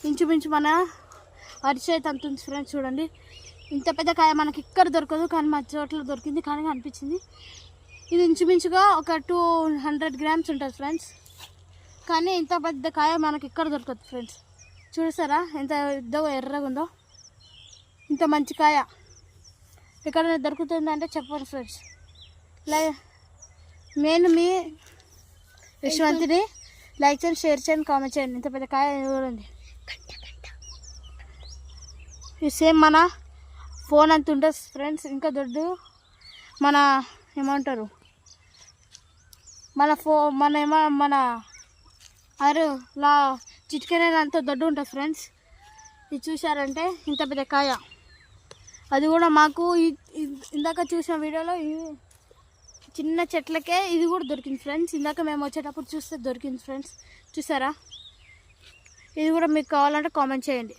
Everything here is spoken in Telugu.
ఇంచుమించు మన అరిచేతి అంత ఉంది ఫ్రెండ్స్. చూడండి ఇంత పెద్ద కాయ మనకి ఇక్కడ దొరకదు, కానీ మా చోట్ల దొరికింది, కానీ అనిపించింది. ఇది ఇంచుమించుగా ఒక 200 గ్రామ్స్ ఉంటుంది ఫ్రెండ్స్. కానీ ఇంత పెద్ద కాయ మనకి ఇక్కడ దొరకదు ఫ్రెండ్స్. చూసారా ఎంత ఎర్రగా ఉందో. ఇంత మంచి కాయ ఎక్కడైనా దొరుకుతుందంటే చెప్పండి ఫ్రెండ్స్. నేను మీ యశ్వంతిని లైక్ చేయండి, షేర్ చేయండి, కామెంట్ చేయండి. ఇంత పెద్ద కాయ చూడండి. ఇది సేమ్ మన ఫోన్ అంత ఉంటుంది ఫ్రెండ్స్. ఇంకా దొడ్డు మన ఏమంటారు మన చిటికెనంత దొడ్డు ఉంటుంది ఫ్రెండ్స్. ఇది చూసారంటే ఇంత పెద్ద కాయ. అది కూడా మాకు ఇందాక చూసిన వీడియోలో చిన్న చెట్లకే ఇది కూడా దొరికింది ఫ్రెండ్స్. ఇందాక మేము వచ్చేటప్పుడు చూస్తే దొరికింది ఫ్రెండ్స్. చూసారా? ఇది కూడా మీకు కావాలంటే కామెంట్ చేయండి.